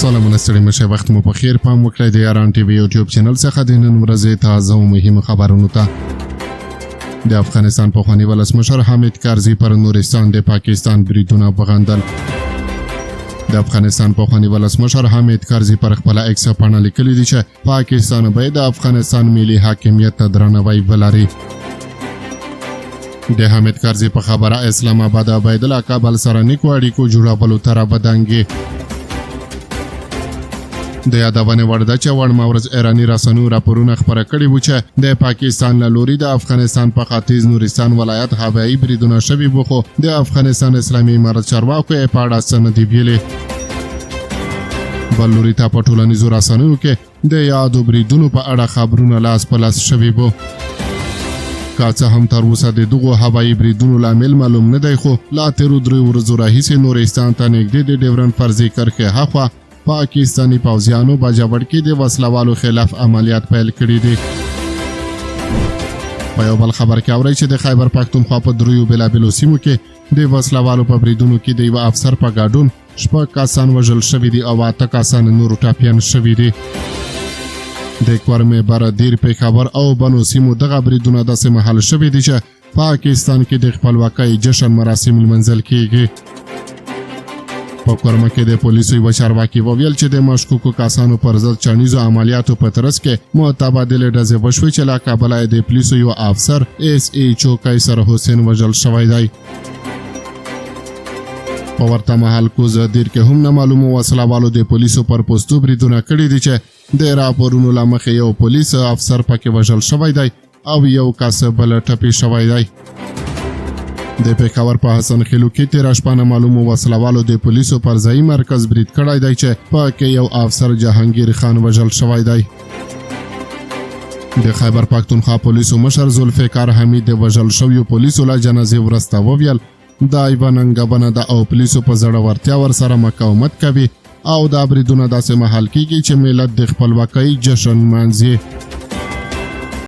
سلامونه ستړي مشه وخت مو په خیر پام وکړئ د یاران ټي وي یوټیوب چینل څخه د نن ورځې تازه او مهمه خبرونو ته د افغانستان پخوانی ولسمشر حامد کرزي پر نورستان د پاکستان بریدونه وغندل. د افغانستان پخوانی ولسمشر حامد کرزي پر خپل ایکس پاڼه لیکلي دي چې پاکستان به د افغانستان ملي حاکمیت ته درناوی ولري. د حامد کرزي په خبره اسلام آباد باید له کابل سره نیکو اړیکو جوړولو ته رابدانګي. د یادونې وړ ده چې وړمه ورځ ایراني رسنیو راپورونه خپاره کړي وو چې د پاکستان له لوري د افغانستان په ختیځ نورستان ولایت هوایي بریدونه شوي وو، خو د افغانستان اسلامي امارت چارواکو یې په اړه څه نه دي ویلي. بل لوري ته په ټولنیزو رسنیو کې د یادو بریدونو په اړه خبرونه لاس په لاس شوي وو. که څه هم تر اوسه د دغو هوایي بریدونو لامل معلوم نه دی، خو لا تېرو 3 ورځو راهیسې نورستان ته نږدې د ډیورنډ فرضي کرښې هاخوا پاکستانی پوځیانو باجوړ کې د وسلوالو خلاف عملیات پیل کړي دي. په یو بل خبر کې اورئ چې د خیبر پښتونخوا په 3 بېلابېلو سیمو کې د وسلوالو په بریدونو کې د یوه افسر په ګډون 6 کسان وژل شوي دي او 8 کسان نورو ټپیان شوي دي. د کورمې بردیر پېښور او بنو سیمو دغه بریدونه داسې مهال شوي دي چې پاکستان کې د خپلواکۍ جشن مراسم لمانځل کېږي. په کورمه کې د پولیسو یو چارواکي وویل چې د مشکوکو کسانو پر ضد چڼیزو عملیاتو په ترڅ کې متبادلې ډزې وشوې چې له کابله د پولیسو یو افسر اس ای چوکۍ سره حسین وژل شوی دی. په ورته مهال کوزدیر کې هم نامعلومو وسلوالو د پولیسو پر پوستو بریدونه کړي دي چې د راپورونو له مخې یو پولیس افسر پکې وژل شوی دی او یو کس بل ټپي شوی دی. د پېښور په حسن خیلو کې تېره شپه نامعلومو وسلوالو د پولیسو پر ځایي مرکز برید کړی دی چې پکې یو افسر جهانگیر خان وژل شوی دی. د خیبر پښتونخوا پولیسو مشر ذوالفقار حمید د وژل شویو پولیسو له جنازې وروسته وویل دا یوه ننګونه ده او پولیسو په زړورتیا ورسره مقاومت کوي او دا بریدونه داسې مهال کېږي چې ملت د خپلواکۍ جشن لمانځي.